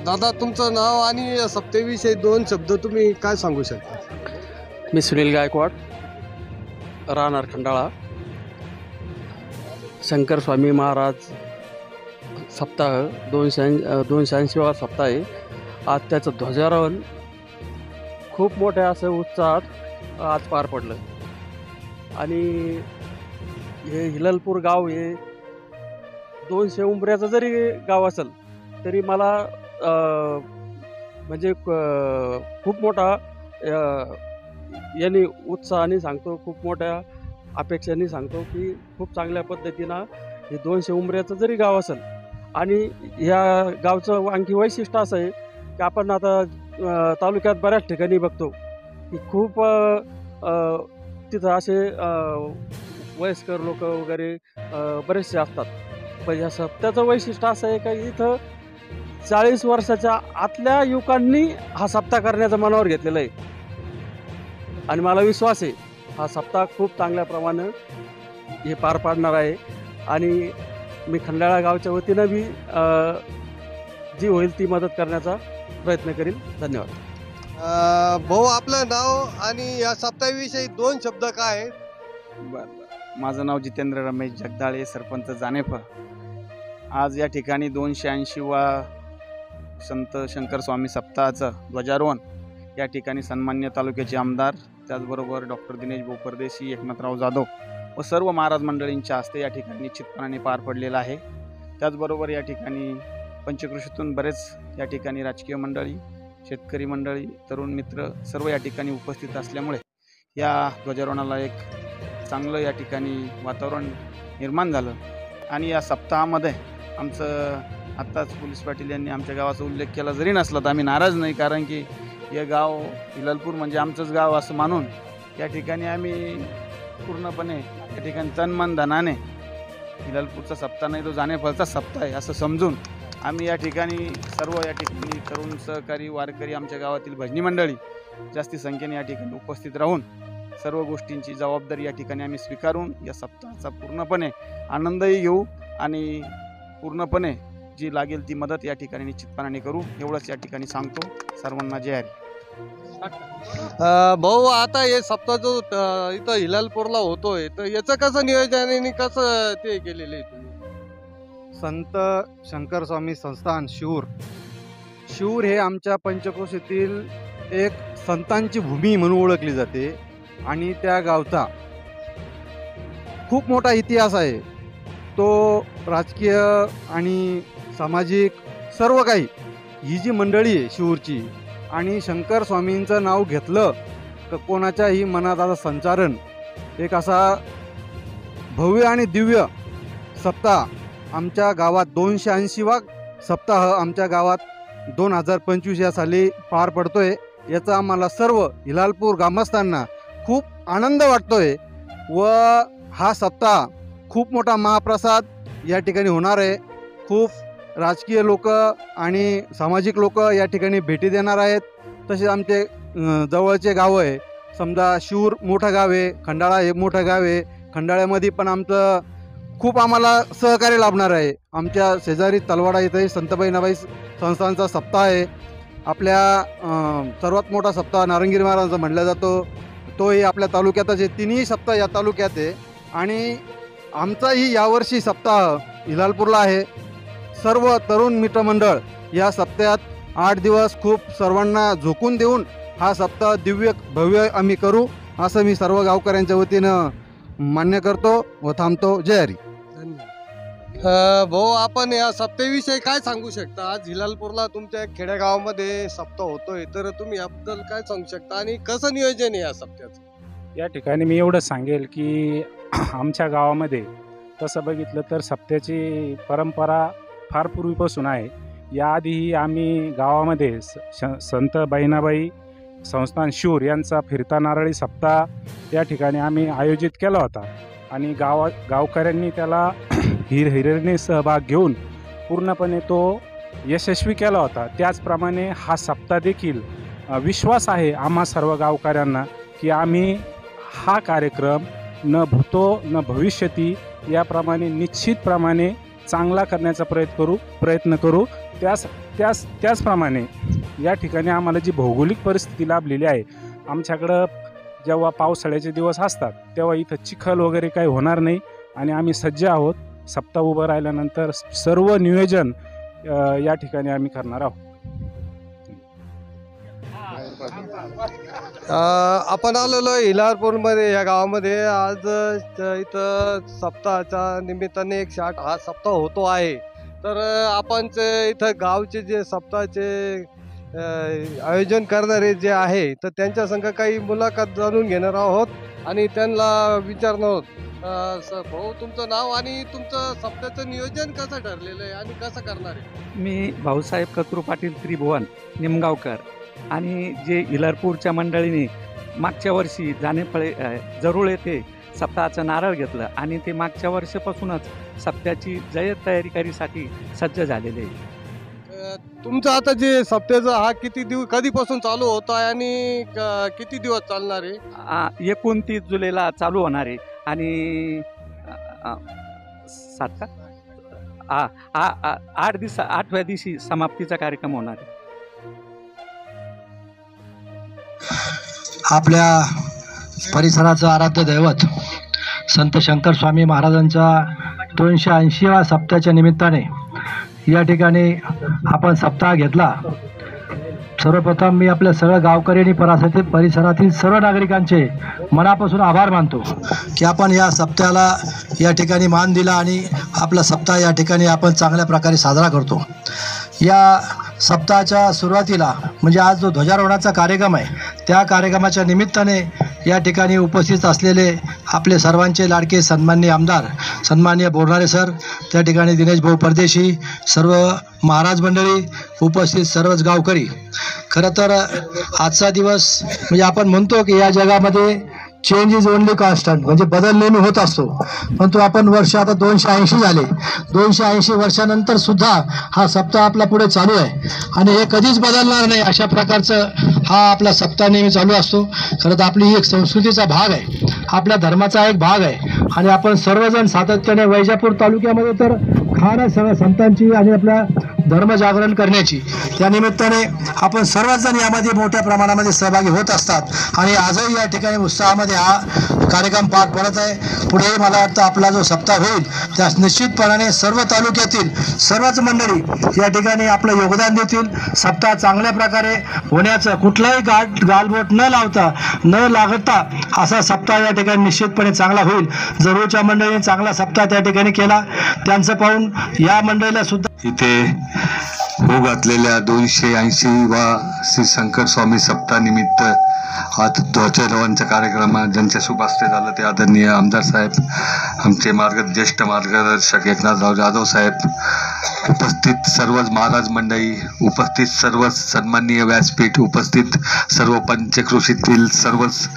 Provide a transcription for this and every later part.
दादा तुमचं नाव आणि सप्तेविषयी दोन शब्द तुम्ही काय सांगू शकता? मी सुनील गायकवाड, राहणार खंडाळा. शंकर स्वामी महाराज सप्ताह 280वा सप्ताह आहे. आज त्याचं ध्वजारोहण खूप मोठ्या असं उत्साहात आज पार पडलं. आणि हे हिलालपूर गाव हे 200 उंबऱ्याचं जरी गाव असेल तरी मला म्हणजे खूप मोठा यांनी उत्साहाने सांगतो, खूप मोठ्या अपेक्षांनी सांगतो की खूप चांगल्या पद्धतीनं हे 200 उंबऱ्याचं जरी गाव असेल. आणि ह्या गावचं आणखी वैशिष्ट्य असं आहे की आपण आता तालुक्यात बऱ्याच ठिकाणी बघतो की खूप तिथं असे वयस्कर लोक वगैरे बरेचसे असतात. पण या सप्त्याचं वैशिष्ट्य असं आहे का इथं 40 वर्षाच्या आतल्या युवकांनी हा सप्ताह करण्याचं मनावर घेतलेलं आहे. आणि मला विश्वास आहे हा सप्ताह खूप चांगल्या प्रमाणे हे पार पाडणार आहे. आणि मी खंडाळा गावच्या वतीनं बी जी होईल ती मदत करण्याचा प्रयत्न करीन. धन्यवाद. भाऊ आपलं नाव आणि या सप्ताहाविषयी दोन शब्द काय आहेत? बरं, माझं नाव जितेंद्र रमेश जगदाळे, सरपंच जानेफळ. आज या ठिकाणी 280वा संत शंकर स्वामी सप्ताहाचं ध्वजारोहण या ठिकाणी सन्मान्य तालुक्याचे आमदार, त्याचबरोबर डॉक्टर दिनेश भाऊ परदेशी, एकनाथराव जाधव व सर्व महाराज मंडळींच्या हस्ते या ठिकाणी निश्चितपणाने पार पडलेला आहे. त्याचबरोबर या ठिकाणी पंचकृषीतून बरेच या ठिकाणी राजकीय मंडळी, शेतकरी मंडळी, तरुण मित्र सर्व या ठिकाणी उपस्थित असल्यामुळे या ध्वजारोहणाला एक चांगलं या ठिकाणी वातावरण निर्माण झालं. आणि या सप्ताहामध्ये आमचं आत्ताच पोलीस पाटील यांनी आमच्या गावाचा उल्लेख केला जरी नसला तर आम्ही नाराज नाही, कारण की हे गाव हिलालपूर म्हणजे आमचंच गाव असं मानून या ठिकाणी आम्ही पूर्णपणे या ठिकाणी तन मन धनाने हिलालपूरचा सप्ताह नाही तो जानेफळचा सप्ताह आहे असं समजून आम्ही या ठिकाणी सर्व या ठिकाणी तरुण सहकारी वारकरी आमच्या गावातील भजनी मंडळी जास्ती संख्येने या ठिकाणी उपस्थित राहून सर्व गोष्टींची जबाबदारी या ठिकाणी आम्ही स्वीकारून या सप्ताहाचा पूर्णपणे आनंदही घेऊ आणि पूर्णपणे जी लागेल ती मदत या ठिकाणी निश्चितपणाने करू एवढंच या ठिकाणी सांगतो. सर्वांना जय हरी. भाऊ आता हे सप्ताह जो इथं हिलालपूरला होतोय तर याचं कसं नियोजन आणि कसं ते केलेलं आहे तुम्ही? संत शंकर स्वामी संस्थान शिऊर हे आमच्या पंचक्रोशीतील एक संतांची भूमी म्हणून ओळखली जाते. आणि त्या गावचा खूप मोठा इतिहास आहे. तो राजकीय आणि सामाजिक सर्व काही ही जी मंडळी आहे शिऊरची आणि शंकर स्वामींचं नाव घेतलं तर कोणाच्याही मनात आता संचारण एक असा भव्य आणि दिव्य सप्ताह आमच्या गावात 280वा सप्ताह आमच्या गावात 2025 या साली पार पडतोय. याचा आम्हाला सर्व हिलालपूर ग्रामस्थांना खूप आनंद वाटतोय व हा सप्ताह खूप मोठा महाप्रसाद या ठिकाणी होणार आहे. खूप राजकीय लोक आणि सामाजिक लोक या ठिकाणी भेटी देणार आहेत. तसेच आमचे जवळचे गाव आहे, समजा शिऊर मोठं गाव आहे, खंडाळा हे मोठं गाव आहे. खंडाळ्यामध्ये पण आमचं खूप आम्हाला सहकार्य लाभणार आहे. आमच्या शेजारी तलवाडा इथंही संत बहिणाबाई संस्थांचा सप्ताह आहे. आपल्या सर्वात मोठा सप्ताह नारंगी महाराजांचा म्हटला जातो, तोही आपल्या तालुक्यातच आहे. तिन्ही सप्ताह या तालुक्यात आहे. आणि आमचाही यावर्षी सप्ताह हिलालपूरला आहे. सर्व तरुण मित्रमंडळ या सप्ताहात 8 दिवस खूप सर्वांना झोकून देऊन हा सप्ताह दिव्य भव्य आम्ही करू असं मी सर्व गावकऱ्यांच्या वतीनं मान्य करतो व थांबतो. जय हरी. भाऊ आपण या सप्ताहाविषयी काय सांगू शकता? आज हिलालपूरला तुमच्या खेडेगावामध्ये सप्ताह होतोय तर तुम्ही याबद्दल काय सांगू शकता आणि कसं नियोजन आहे या सप्त्याचं? या ठिकाणी मी एवढं सांगेल की आमच्या गावामध्ये तसं बघितलं तर सप्त्याची परंपरा फार पूर्वीपासून आहे. याआधीही आम्ही गावामध्ये संत बहिणाबाई संस्थान शिऊर यांचा फिरता नारळी सप्ताह या ठिकाणी आम्ही आयोजित केला होता. आणि गावकऱ्यांनी त्याला हिरिरीने सहभाग घेऊन पूर्णपणे तो यशस्वी केला होता. त्याचप्रमाणे हा सप्ताह देखील विश्वास आहे आम्हा सर्व गावकऱ्यांना की आम्ही हा कार्यक्रम न भूतो न भविष्यती याप्रमाणे निश्चितप्रमाणे चांगला करण्याचा प्रयत्न करू. त्याचप्रमाणे या ठिकाणी आम्हाला जी भौगोलिक परिस्थिती लाभलेली आहे, आमच्याकडं जेव्हा पावसाळ्याचे दिवस असतात तेव्हा इथं चिखल वगैरे काही होणार नाही आणि आम्ही सज्ज आहोत. सप्ताह उभं राहिल्यानंतर सर्व नियोजन या ठिकाणी आम्ही करणार आहोत. आपण आलेलो आहे हिलारपूरमध्ये या गावामध्ये. आज इथं सप्ताहाच्या निमित्ताने 108 हा सप्ताह होतो आहे. तर आपण इथं गावचे जे सप्ताहाचे आयोजन करणारे जे आहे तर त्यांच्या संग काही मुलाखत जाणून घेणार आहोत आणि त्यांना विचारणार आहोत. भाऊ, तुमचं नाव आणि तुमचं सप्ताहाचं नियोजन कसं ठरलेलं आहे आणि कसं करणार आहे? मी भाऊसाहेब कत्रू पाटील त्रिभुवन निमगावकर आणि जे हिलारपूरच्या मंडळीने मागच्या वर्षी जानेफळे जरूळ येथे सप्ताहाचं नारळ घेतलं आणि ते मागच्या वर्षापासूनच सप्त्याची जय्यत तयारीसाठी सज्ज झालेले आहे. तुमचं आता जे सप्त्याचं हा किती दिवस कधीपासून चालू होत आहे आणि किती दिवस चालणार आहे? 29 जुलैला चालू होणार आहे आणि 8व्या दिवशी समाप्तीचा कार्यक्रम होणार आहे. आपल्या परिसराचं आराध्य दैवत संत शंकर स्वामी महाराजांचा 280व्या सप्त्याच्या निमित्ताने या ठिकाणी आपण सप्ताह घेतला. सर्वप्रथम मी आपल्या सगळ्या गावकरी आणि परिसरातील सर्व नागरिकांचे मनापासून आभार मानतो की आपण या सप्त्याला या ठिकाणी मान दिला आणि आपला सप्ताह या ठिकाणी आपण चांगल्या प्रकारे साजरा करतो. या सप्ताहाच्या सुरुवातीला म्हणजे आज जो ध्वजारोहणाचा कार्यक्रम आहे त्या कार्यक्रमाच्या निमित्ताने या ठिकाणी उपस्थित असलेले आपले सर्वांचे लाडके सन्माननीय आमदार सन्माननीय बोरणारे सर, त्या ठिकाणी दिनेश भाऊ परदेशी, सर्व महाराज मंडळी, उपस्थित सर्वच गावकरी. खरं तर आजचा दिवस म्हणजे आपण म्हणतो की या जगामध्ये चेंज इज ओनली कॉन्स्टंट, म्हणजे बदल नेहमी होत असतो. परंतु आपण वर्ष आता 280 झाले. 280 वर्षानंतर सुद्धा हा सप्ताह आपला पुढे चालू आहे आणि हे कधीच बदलणार नाही अशा प्रकारचं हा आपला सप्ताह नेहमी चालू असतो. खरं तर आपली ही एक संस्कृतीचा भाग आहे, आपल्या धर्माचा एक भाग आहे आणि आपण सर्वजण सातत्याने वैजापूर तालुक्यामध्ये तर खाणं सगळ्या संतांची आणि आपल्या धर्मजागरण करण्याची त्या निमित्ताने आपण सर्वजण यामध्ये मोठ्या प्रमाणामध्ये सहभागी होत असतात आणि आजही या ठिकाणी उत्साहामध्ये हा कार्यक्रम पार पडत आहे. पुढे मला वाटतं आपला जो सप्ताह होईल त्यास निश्चितपणाने सर्व तालुक्यातील सर्वच मंडळी या ठिकाणी आपलं योगदान देतील. सप्ताह चांगल्या प्रकारे होण्याचं कुठलाही गालबोट न लावता न लागता असा सप्ताह या ठिकाणी निश्चितपणे चांगला होईल. जरूरच्या मंडळीने चांगला सप्ताह त्या ठिकाणी केला, त्यांचं पाहून या मंडळीला सुद्धा इथे होऊ घातलेल्या 280वा श्री शंकर स्वामी सप्ताह निमित्त आज ध्वजारोहणाचा कार्यक्रम ज्यांच्या शुभ हस्ते झालं ते आदरणीय आमदार साहेब, आमचे ज्येष्ठ मार्गदर्शक एकनाथराव जाधव साहेब, उपस्थित सर्वच महाराज मंडळी, उपस्थित सर्व सन्माननीय व्यासपीठ, उपस्थित सर्व पंचक्रोशीतील सर्वच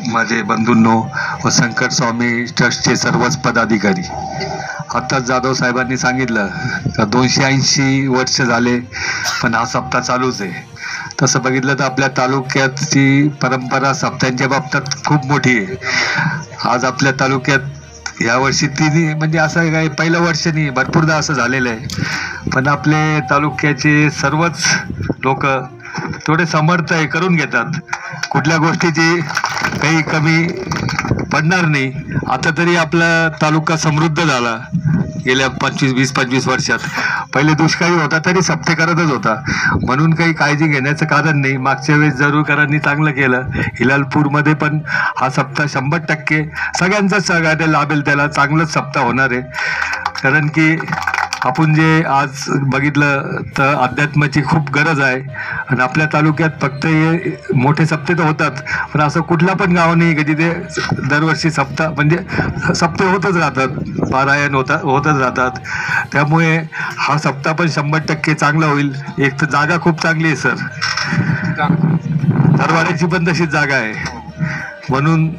माझे बंधूंनो व शंकर स्वामी ट्रस्टचे सर्वच पदाधिकारी. आत्ताच जाधव साहेबांनी सांगितलं का 280 वर्ष झाले पण हा सप्ताह चालूच आहे. तसं बघितलं तर आपल्या तालुक्याची परंपरा सप्त्यांच्या बाबतीत खूप मोठी आहे. आज आपल्या तालुक्यात यावर्षी म्हणजे असं काही पहिलं वर्ष नाही, भरपूरदा असं झालेलं आहे. पण आपले तालुक्याचे सर्वच लोक थोडे समर्थ आहे, करून घेतात. कुठल्या गोष्टीची काही कमी पडणार नाही. आता तरी आपला तालुका समृद्ध झाला गेल्या 20-25 वर्षात. पहिले दुष्काळी होता तरी सप्ते करतच होता, म्हणून काही काळजी घेण्याचं कारण नाही. मागच्या वेळेस जरूरकरांनी चांगलं केलं. हिलालपूरमध्ये पण हा सप्ताह 100% सगळ्यांचाच सहकार्य लाभेल, त्याला चांगलंच सप्ताह होणार आहे. कारण की आपण जे आज बघितलं तर अध्यात्माची खूप गरज आहे आणि आपल्या तालुक्यात फक्त हे मोठे सप्ते तर होतात, पण असं कुठला पण गाव नाही की जिथे दरवर्षी सप्ताह म्हणजे सप्ते होतच राहतात, पारायण होतच राहतात. त्यामुळे हा सप्ताह पण 100% चांगला होईल. एक तर जागा खूप चांगली आहे सर, दरवाड्याची पण तशीच जागा आहे, म्हणून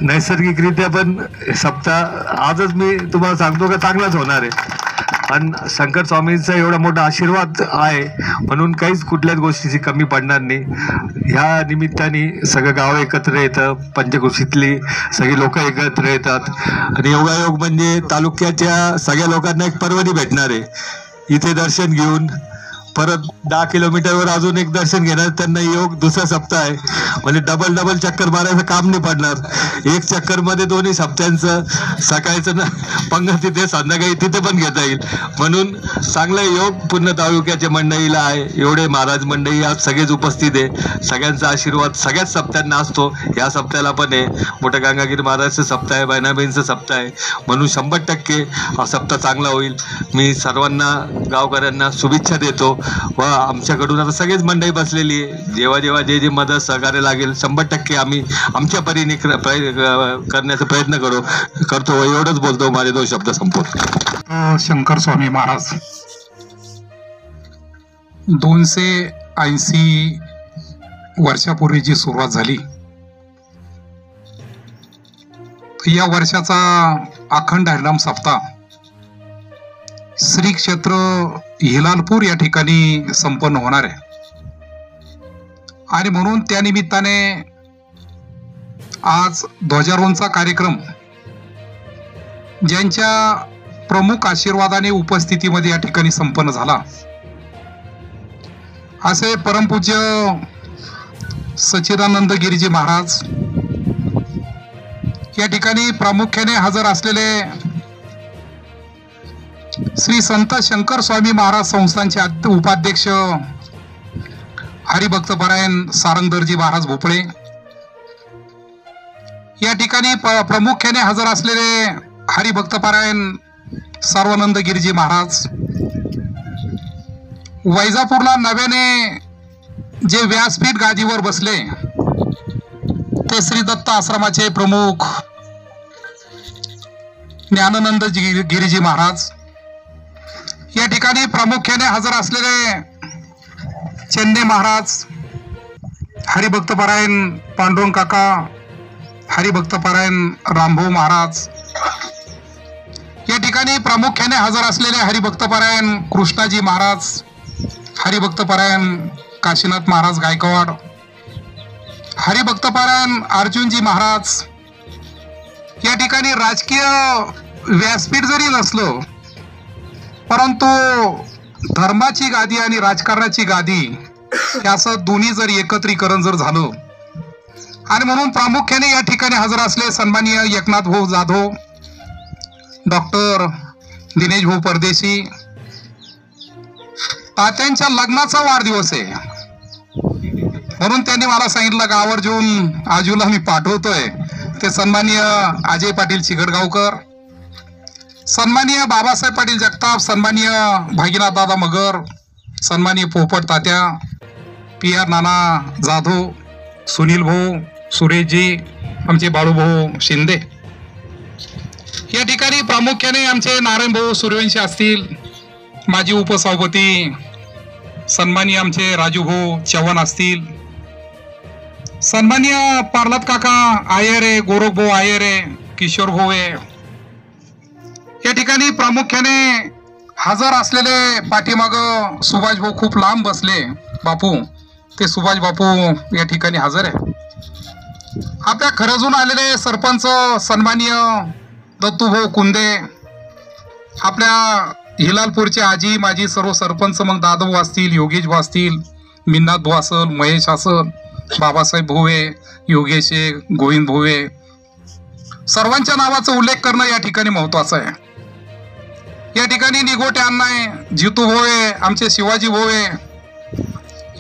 नैसर्गिकरित्या पण सप्ताह आजच मी तुम्हाला सांगतो का चांगलाच होणार आहे. आणि शंकर स्वामींचा एवढा मोठा आशीर्वाद आहे म्हणून काहीच कुठल्याच गोष्टीची कमी पडणार नाही. ह्या निमित्ताने सगळं गाव एकत्र येतं, पंचकृषीतली सगळी लोक एकत्र येतात आणि योगायोग म्हणजे तालुक्याच्या सगळ्या लोकांना एक पर्वणी भेटणार आहे. इथे दर्शन घेऊन परत 10 किलोमीटरवर अजून एक दर्शन घेणार त्यांना योग. दुसरा सप्ताह आहे म्हणजे डबल चक्कर मारायचं काम नाही पडणार. एक चक्करमध्ये दोन्ही सप्त्यांचं सकाळचं ना पंगत तिथे संध्याकाळी तिथे पण घेता येईल म्हणून चांगला योग पूर्ण तालुक्याच्या मंडळीला आहे. एवढे महाराज मंडळी आज सगळेच उपस्थित आहे. सगळ्यांचा आशीर्वाद सगळ्याच सप्त्यांना असतो. या सप्त्याला पण आहे. मोठ्या गंगागिरी महाराजचं सप्ताह आहे, बहिणाबाईंचं सप्ताह आहे म्हणून 100% हा सप्ताह चांगला होईल. मी सर्वांना गावकऱ्यांना शुभेच्छा देतो व आमच्याकडून आता सगळेच मंडळी बसलेली आहे. जेव्हा जे मदत सहकार्य लागेल 100% आम्ही आमच्या परीने करण्याचा प्रयत्न करतो. एवढंच बोलतो. माझे 2 शब्द संपवतो. शंकर स्वामी महाराज 280 वर्षापूर्वी जी सुरुवात झाली, या वर्षाचा अखंड हरिनाम सप्ताह श्री क्षेत्र हिलालपूर या ठिकाणी संपन्न होणार आहे आणि म्हणून त्या निमित्ताने आज ध्वजारोहणचा कार्यक्रम ज्यांच्या प्रमुख आशीर्वादाने उपस्थितीमध्ये या ठिकाणी संपन्न झाला असे परमपूज्य सच्चिदानंद गिरीजी महाराज या ठिकाणी प्रामुख्याने हजर असलेले श्री संत शंकर स्वामी महाराज संस्थानचे उपाध्यक्ष हरिभक्तपरायण सारंगधरजी महाराज भोपळे, या ठिकाणी प्रामुख्याने हजर असलेले हरिभक्तपरायण सर्वानंद गिरीजी महाराज, वैजापूरला नव्याने जे व्यासपीठ गादीवर बसले ते श्री दत्त आश्रमाचे प्रमुख ज्ञानानंद गिरीजी महाराज, या ठिकाणी प्रामुख्याने हजर असलेले चेन्ने महाराज, हरिभक्तपरायण पांडुरंग काका, हरिभक्तपरायण रामभाऊ महाराज, या ठिकाणी प्रामुख्याने हजर असलेले हरिभक्तपरायण कृष्णाजी महाराज, हरिभक्तपरायण काशीनाथ महाराज गायकवाड, हरिभक्तपरायण अर्जुनजी महाराज, या ठिकाणी राजकीय व्यासपीठ जरी नसलं परंतु धर्माची गादी आणि राजकारणाची गादी याचं दोन्ही जर एकत्रीकरण जर झालं आणि म्हणून प्रामुख्याने या ठिकाणी हजर असले सन्माननीय एकनाथ भाऊ जाधव, डॉक्टर दिनेश भाऊ परदेशी, तात्यांच्या लग्नाचा वाढदिवस आहे म्हणून त्यांनी मला सांगितलं गावावर जेवून आजूला मी पाठवतोय. ते सन्माननीय अजय पाटील चिकटगावकर, सन्माननीय बाबासाहेब पाटील जगताप, सन्माननीय भागीनाथ दादा मगर, सन्माननीय पोपट तात्या, PR नाना जाधव, सुनील भाऊ, सुरेशजी, आमचे बाळूभाऊ शिंदे, या ठिकाणी प्रामुख्याने आमचे नारायण भाऊ सूर्यवंशी असतील, माजी उपसभापती सन्माननीय आमचे राजू भाऊ चव्हाण असतील, सन्माननीय पार्लत काका आयरे, गोरख भाऊ आयरे, किशोर भाऊ या ठिकाणी प्रामुख्याने हजर असलेले. पाठीमाग सुभाष भाऊ खूप लांब बसले बापू, ते सुभाष बापू या ठिकाणी हजर आहे. आपल्या खरजून आलेले सरपंच सन्माननीय दत्तूभाऊ कुंदे, आपल्या हिलालपूरचे आजी माजी सर्व सरपंच मग दादाभाऊ असतील, योगेश भाऊ असतील, मिन्नाथ भाऊ असल, महेश असल, बाबासाहेब भोवे, योगेश गोविंद भोवे, सर्वांच्या नावाचा उल्लेख करणं या ठिकाणी महत्वाचं आहे. या ठिकाणी निगोटे अण्णा, जितू भोवे, आमचे शिवाजी भोवे,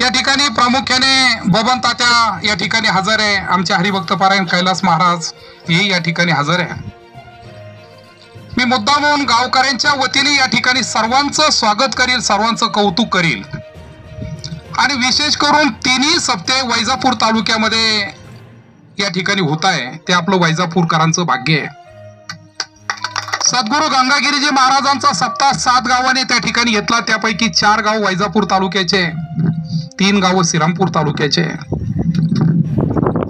या ठिकाणी प्रामुख्याने बबन तात्या या ठिकाणी हजर आहे. आमचे हरिभक्तपरायण कैलास महाराज हे या ठिकाणी हजर आहे. मी मुद्दाम म्हणून गावकऱ्यांच्या वतीने या ठिकाणी सर्वांचं स्वागत करील, सर्वांचं कौतुक करील आणि विशेष करून तिन्ही सप्ते वैजापूर तालुक्यामध्ये या ठिकाणी होत आहे ते आपलं वैजापूरकरांचं भाग्य आहे. सद्गुरू गंगागिरीजी महाराजांचा सप्ताह 7 गावाने त्या ठिकाणी घेतला, त्यापैकी 4 गाव वैजापूर तालुक्याचे, 3 गावं श्रीरामपूर तालुक्याचे.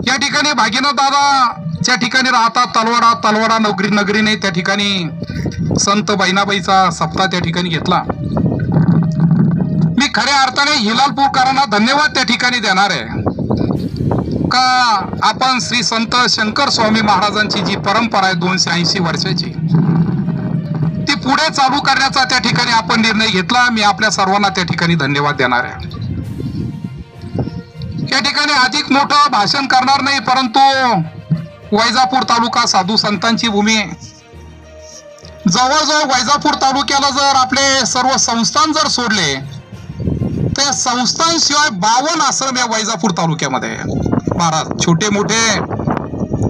या ठिकाणी भागीनाथ दादा ज्या ठिकाणी राहतात तलवाडा नगरीने त्या ठिकाणी संत बहिणाबाईचा सप्ताह त्या ठिकाणी घेतला. मी खऱ्या अर्थाने हिलालपूरकरांना धन्यवाद त्या ठिकाणी देणार आहे का आपण श्री संत शंकर स्वामी महाराजांची जी परंपरा आहे 280 वर्षाची ती पुढे चालू करण्याचा त्या ठिकाणी आपण निर्णय घेतला. मी आपल्या सर्वांना त्या ठिकाणी धन्यवाद देणार आहे. या ठिकाणी अधिक मोठं भाषण करणार नाही, परंतु वैजापूर तालुका साधू संतांची भूमी आहे. जवळजवळ वैजापूर तालुक्याला जर आपले सर्व संस्थान जर सोडले तर संस्थांशिवाय 52 आश्रम या वैजापूर तालुक्यामध्ये महाराज, छोटे मोठे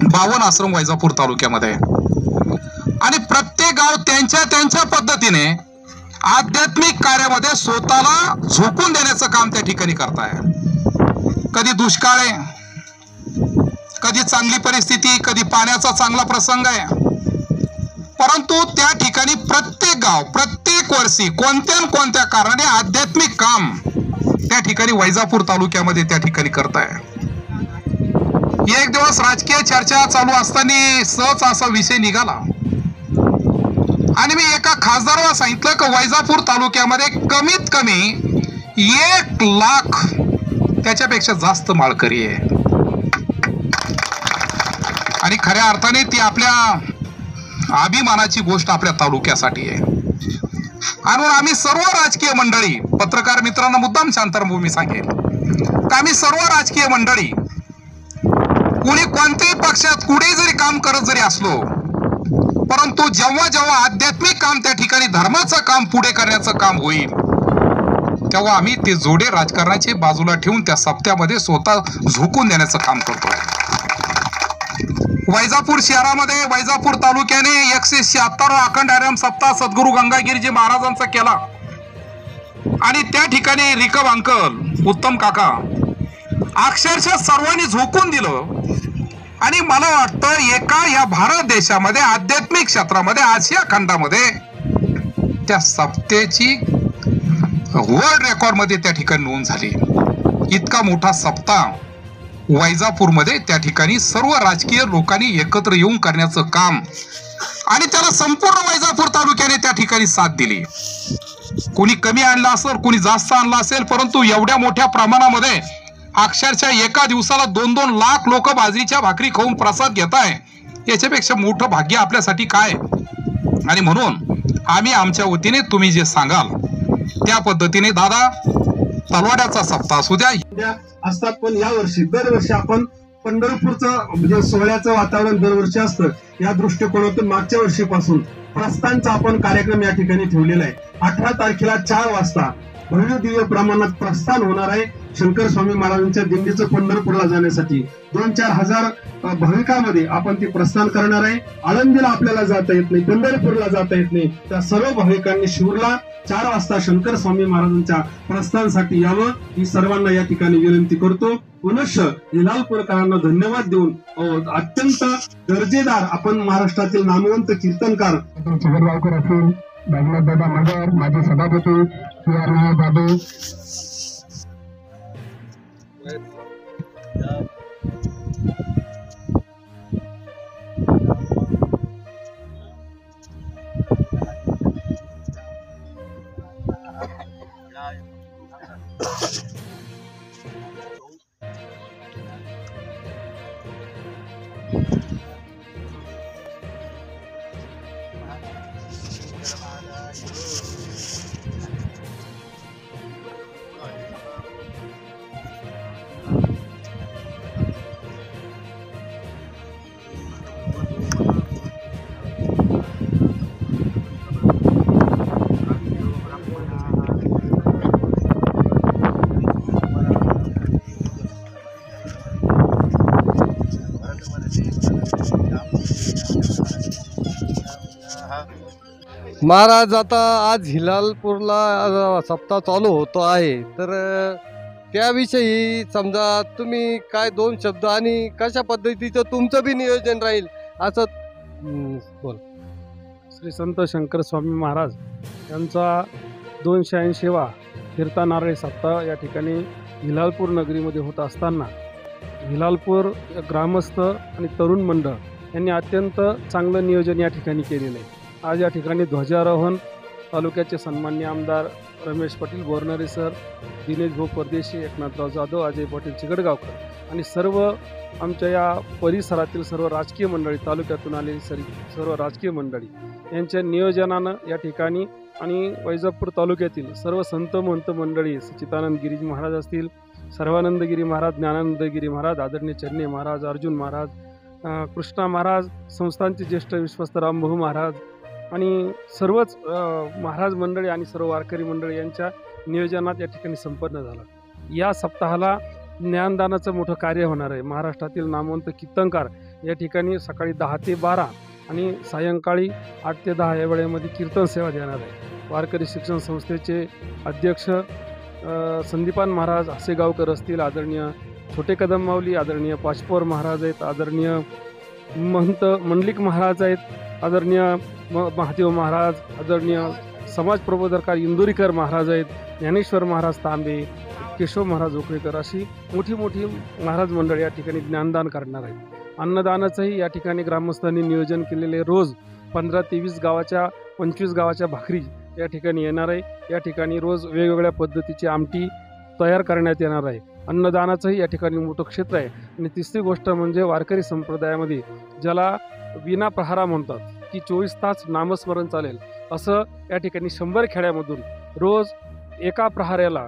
52 आश्रम वैजापूर तालुक्यामध्ये. आणि प्रत्येक गाव त्यांच्या पद्धतीने आध्यात्मिक कार्यामध्ये स्वतःला झोकून देण्याचं काम त्या ठिकाणी करताय. कधी दुष्काळ आहे, कधी चांगली परिस्थिती, कधी पाण्याचा चांगला प्रसंग आहे, परंतु त्या ठिकाणी प्रत्येक गाव प्रत्येक वर्षी कोणत्या कारणाने आध्यात्मिक काम त्या ठिकाणी वैजापूर तालुक्यामध्ये त्या ठिकाणी करताय. एक दिवस राजकीय चर्चा चालू असताना सहज असा विषय निघाला आणि मी एका खासदाराला सांगितलं की वैजापूर तालुक्यामध्ये कमीत कमी 1 लाख त्याच्यापेक्षा जास्त माळकरी आहे. आणि खऱ्या अर्थाने ती आपल्या अभिमानाची गोष्ट आपल्या तालुक्यासाठी आहे. आणि आम्ही सर्व राजकीय मंडळी, पत्रकार मित्रांना मुद्दाम शांतरभूमी सांगेल की आम्ही सर्व राजकीय मंडळी कुणी कोणत्याही पक्षात कुठे जरी काम करत जरी असलो, परंतु जेव्हा आध्यात्मिक काम त्या ठिकाणी धर्माचं काम पुढे करण्याचं काम होईल तेव्हा आम्ही ते जोडे राजकारणाचे बाजूला ठेवून त्या सप्त्यामध्ये स्वतः झोकून देण्याचं काम करतोय. वैजापूर शहरामध्ये वैजापूर तालुक्याने 176 अखंड हरिनाम सप्ताह सद्गुरू गंगागिरीजी महाराजांचा केला. आणि त्या ठिकाणी रिकब अंकल, उत्तम काका अक्षरशः सर्वांनी झोकून दिलं. आणि मला वाटतं या भारत देशामध्ये आध्यात्मिक क्षेत्रामध्ये आशिया खंडामध्ये त्या सप्त्याची वर्ल्ड रेकॉर्ड मध्ये त्या ठिकाणी नोंद झाली. इतका मोठा सप्ताह वैजापूरमध्ये त्या ठिकाणी सर्व राजकीय लोकांनी एकत्र येऊन करण्याचं काम, आणि त्याला संपूर्ण वैजापूर तालुक्याने त्या ठिकाणी साथ दिली. कोणी कमी आणला असेल, कोणी जास्त आणला असेल, परंतु एवढ्या मोठ्या प्रमाणामध्ये अक्षरशः एका दिवसाला 2-2 लाख लोक बाजरीच्या भाकरी खाऊन प्रसाद घेत आहे, याच्यापेक्षा मोठं भाग्य आपल्यासाठी काय. आणि म्हणून आम्ही आमच्या वतीने तुम्ही जे सांगाल त्या पद्धतीने दादा तलवाड्याचा सप्ताह असू द्या असतात. पण यावर्षी दरवर्षी आपण पंढरपूरचं म्हणजे सोहळ्याचं वातावरण दरवर्षी असतं, या दृष्टिकोनातून मागच्या वर्षीपासून प्रस्थानचा आपण कार्यक्रम या ठिकाणी ठेवलेला आहे. 18 तारखेला 4 वाजता भव्य दिव्य प्रमाणात प्रस्थान होणार आहे. शंकर स्वामी महाराजांच्या दिंडीचं पंढरपूरला जाण्यासाठी 2-4 हजार भाविकांमध्ये आपण ती प्रस्थान करणार आहे. आळंदीला आपल्याला जाता येत नाही, पंढरपूरला जाता येत नाही, त्या सर्व भाविकांनी शिरूरला 4 वाजता शंकर स्वामी महाराजांच्या प्रस्थानासाठी यावं ही सर्वांना या ठिकाणी विनंती करतो. पुनश्च हिलालपूरकरांना धन्यवाद देऊन अत्यंत दर्जेदार आपण महाराष्ट्रातील नामवंत कीर्तनकार छगनगावकर असेल, भागवत दादा मगर, माझे सभापती बाबू महाराज, आता आज हिलालपूरला सप्ताह चालू होतो आहे, तर त्याविषयी समजा तुम्ही काय 2 शब्द आणि कशा पद्धतीचं तुमचं बी नियोजन राहील असं बोल. श्री संत शंकर स्वामी महाराज यांचा 280वा कीर्तनारळी सप्ताह या ठिकाणी हिलालपूर नगरीमध्ये होत असताना हिलालपूर ग्रामस्थ आणि तरुण मंडळ यांनी अत्यंत चांगलं नियोजन या ठिकाणी केलेलं आहे. आज या ठिकाणी ध्वजारोहण तालुक्याचे सन्माननीय आमदार रमेश पाटील बोरनारे सर, दिनेश भाऊ परदेशी, एकनाथराव जाधव, अजय पाटील चिगडगावकर आणि सर्व आमच्या या परिसरातील सर्व राजकीय मंडळी, तालुक्यातून आलेली सर्व राजकीय मंडळी यांच्या नियोजनानं या ठिकाणी आणि वैजापूर तालुक्यातील सर्व संत महंत मंडळी, सच्चिदानंद गिरीजी महाराज असतील, सर्वानंद गिरी महाराज, ज्ञानानंद गिरी महाराज, आदरणीय चन्ने महाराज, अर्जुन महाराज, कृष्णा महाराज, संस्थांचे ज्येष्ठ विश्वस्त रामभाऊ महाराज आणि सर्वच महाराज मंडळी आणि सर्व वारकरी मंडळी यांच्या नियोजनात या ठिकाणी संपन्न झालं. या सप्ताहाला ज्ञानदानाचं मोठं कार्य होणार आहे. महाराष्ट्रातील नामवंत कीर्तनकार या ठिकाणी सकाळी 10 ते 12 आणि सायंकाळी 8 ते 10 या वेळेमध्ये कीर्तन सेवा देणार आहे. वारकरी शिक्षण संस्थेचे अध्यक्ष संदीपान महाराज हसेगावकर असतील, आदरणीय छोटे कदम माऊली, आदरणीय पाचपोर महाराज आहेत, आदरणीय महंत मंडलिक महाराज आहेत, आदरणीय महादेव महाराज, आदरणीय समाज प्रबोधकार इंदुरीकर महाराज आहेत, ज्ञानेश्वर महाराज तांबे, केशव महाराज उकळेकर अशी मोठी मोठी महाराज मंडळी या ठिकाणी ज्ञानदान करणार आहेत. अन्नदानाचंही या ठिकाणी ग्रामस्थांनी नियोजन केलेले रोज 15 ते 20 गावाच्या 25 गावाच्या भाकरी या ठिकाणी येणार आहे. या ठिकाणी रोज वेगवेगळ्या पद्धतीची आमटी तयार करण्यात येणार आहे. अन्नदानाचंही या ठिकाणी मोठं क्षेत्र आहे. आणि तिसरी गोष्ट म्हणजे वारकरी संप्रदायामध्ये ज्याला विना प्रहारा म्हणतात की 24 तास नामस्मरण चालेल, असं या ठिकाणी 100 खेड्यामधून रोज एका प्रहाराला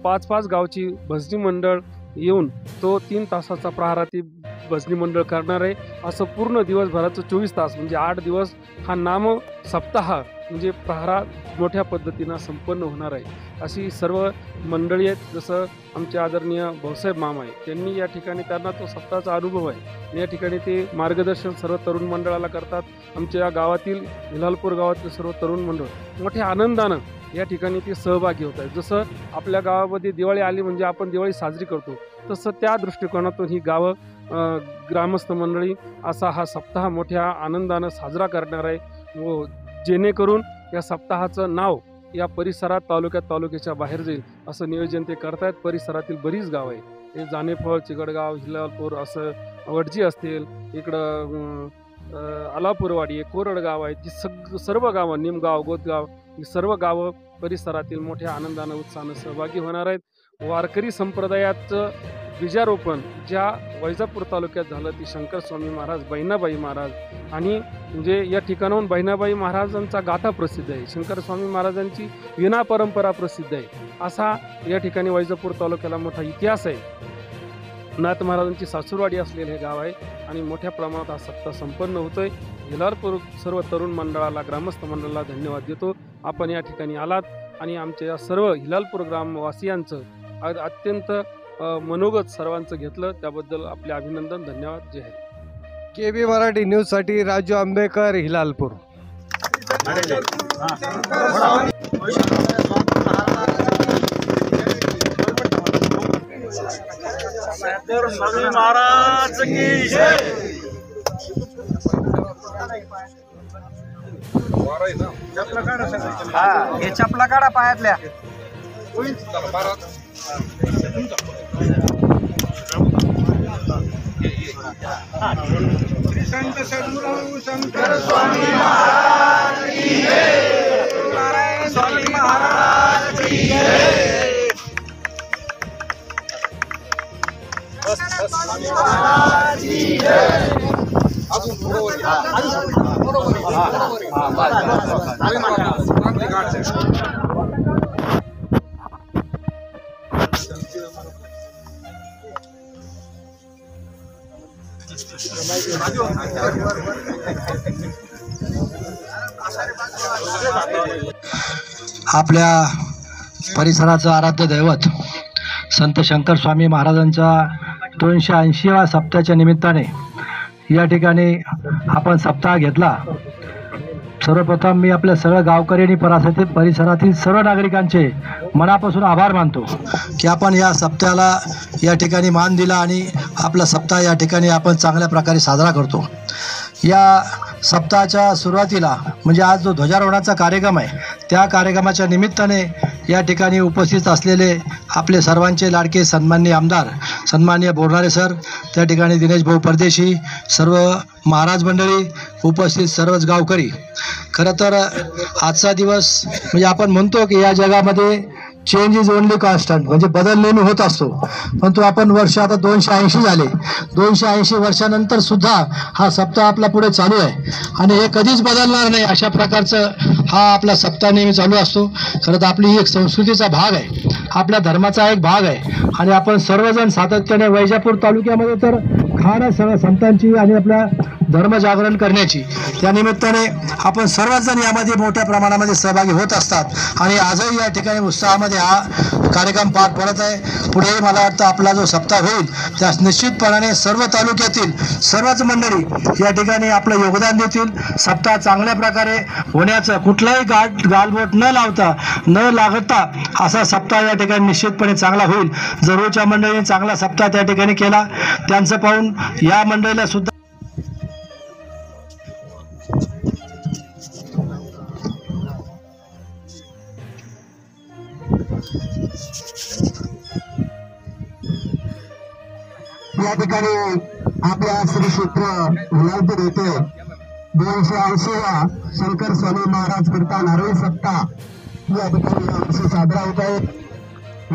5-5 गावची भजनी मंडळ येऊन तो 3 तासाचा प्रहारा ती भजनी मंडळ करणार आहे. असं पूर्ण दिवसभराचं 24 तास म्हणजे 8 दिवस हा नाम सप्ताह म्हणजे प्रहारा मोठ्या पद्धतीनं संपन्न होणार आहे. अशी सर्व मंडळी आहेत. जसं आमचे आदरणीय भाऊसाहेब मामा आहे, त्यांनी या ठिकाणी त्यांना तो सप्ताहाचा अनुभव आहे. या ठिकाणी ते मार्गदर्शन सर्व तरुण मंडळाला करतात. आमच्या या गावातील हिलालपूर गावातील सर्व तरुण मंडळ मोठ्या आनंदानं या ठिकाणी ते सहभागी होत आहेत. जसं आपल्या गावामध्ये दिवाळी आली म्हणजे आपण दिवाळी साजरी करतो, तसं त्या दृष्टिकोनातून ही गावं ग्रामस्थ मंडळी असा हा सप्ताह मोठ्या आनंदानं साजरा करणार आहे. व जेणेकरून या सप्ताहाचं नाव या परिसरात तालुक्याच्या बाहेर जाईल असं नियोजन ते करतायत. परिसरातील बरीच गाव आहे, हे जानेफळ, चिगडगाव, हिलालपूर, असं वडजी असतील, इकडं अलापूरवाडी आहे, कोरडगाव आहे, ती सर्व गावं, निमगाव, गोतगाव, ही सर्व गावं परिसरातील मोठ्या आनंदानं उत्साहानं सहभागी होणार आहेत. वारकरी संप्रदायाचं बीजारोपण ज्या वैजापूर तालुक्यात झालं ती शंकर स्वामी महाराज, बहिणाबाई महाराज आणि म्हणजे या ठिकाणाहून बहिणाबाई महाराजांचा गाथा प्रसिद्ध आहे, शंकर स्वामी महाराजांची विना परंपरा प्रसिद्ध आहे. असा या ठिकाणी वैजापूर तालुक्याला मोठा इतिहास आहे. नाथ महाराजांची सासूरवाडी असलेले हे गाव आहे आणि मोठ्या प्रमाणात हा सप्ताह संपन्न होतोय. हिलालपूर सर्व तरुण मंडळाला, ग्रामस्थ मंडळाला धन्यवाद देतो. आपण या ठिकाणी आलात आणि आमच्या या सर्व हिलालपूर ग्रामवासियांचं अत्यंत मनोगत सर्वांचं घेतलं, त्याबद्दल आपले अभिनंदन, धन्यवाद. जय हिंद. KB मराठी न्यूजसाठी राजू आंबेकर, हिलालपूर. महाराज की जय. हे चपला काढा पायातल्या. संत सद्गुरू शंकर स्वामी महाराज की जय. नारायण स्वामी महाराज की जय. महाराज की जय. आपल्या परिसराचं आराध्य दैवत संत शंकर स्वामी महाराजांच्या 280व्या सप्ताहाच्या निमित्ताने या ठिकाणी आपण सप्ताह घेतला. सर्वप्रथम मी आपल्या सर्व गावकरी आणि परिसरातील सर्व नागरिकांचे मनापासून आभार मानतो की आपण या सप्ताहाला या ठिकाणी मान दिला आणि आपला सप्ताह या ठिकाणी आपण चांगल्या प्रकारे साजरा करतो. या सप्ताहाच्या सुरुवातीला म्हणजे आज जो ध्वजारोहणाचा कार्यक्रम आहे त्या कार्यक्रमाच्या निमित्ताने या ठिकाणी उपस्थित असलेले आपले सर्वांचे लाडके सन्माननीय आमदार सन्माननीय बोरणारे सर, त्या ठिकाणी दिनेश भाऊ परदेशी, सर्व महाराज मंडळी, उपस्थित सर्वच गावकरी. खरं तर आजचा दिवस म्हणजे आपण म्हणतो की या जगामध्ये चेंज इज ओनली कॉन्स्टंट, म्हणजे बदल नेहमी होत असतो. परंतु आपण वर्ष आता 280 झाले, 280 वर्षानंतर सुद्धा हा सप्ताह आपला पुढे चालू आहे आणि हे कधीच बदलणार नाही. अशा प्रकारचं हा आपला सप्ताह नेहमी चालू असतो. खरं तर आपली ही एक संस्कृतीचा भाग आहे, आपल्या धर्माचा एक भाग आहे आणि आपण सर्वजण सातत्याने वैजापूर तालुक्यामध्ये तर खाणं सगळ्या संतांची आणि आपल्या धर्मजागरण करण्याची, त्यानिमित्ताने आपण सर्वजण यामध्ये मोठ्या प्रमाणामध्ये सहभागी होत असतात आणि आजही या ठिकाणी उत्साहामध्ये हा कार्यक्रम पार पडत आहे. पुढे मला वाटतं आपला जो सप्ताह होईल त्यास निश्चितपणाने सर्व तालुक्यातील सर्वच मंडळी या ठिकाणी आपलं योगदान देतील. सप्ताह चांगल्या प्रकारे होण्याचं कुठलाही गालबोट न लावता न लागता असा सप्ताह या ठिकाणी निश्चितपणे चांगला होईल. जरूरच्या मंडळींनी चांगला सप्ताह त्या ठिकाणी केला, त्यांचं पाहून या मंडळीला सुद्धा या ठिकाणी आपल्या श्री क्षेत्र हुलालपूर येथे 280वा शंकर स्वामी महाराज कीर्तन नारळी सप्ताह या ठिकाणी यावर्षी साजरा होत आहे.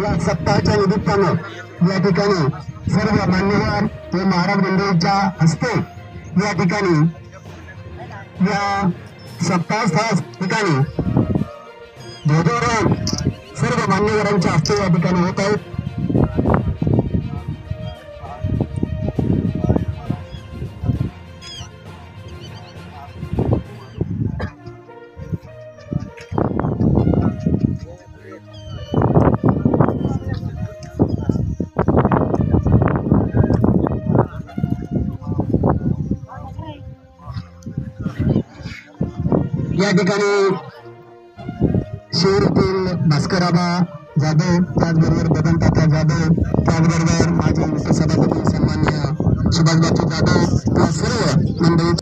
या सप्ताहाच्या निमित्तानं या ठिकाणी सर्व मान्यवर व महाराज मंडळीच्या हस्ते या ठिकाणी या सप्ताह ठिकाणी ध्वजारोहण सर्व मान्यवरांच्या हस्ते या ठिकाणी होत आहेत. या ठिकाणी शिवरातील भास्करआबा जाधव, त्याचबरोबर बदनतात्या जाधव, त्याचबरोबर माजी सभापती सन्माननीय सुभाषबाबू जाधव, या सर्व मंडळी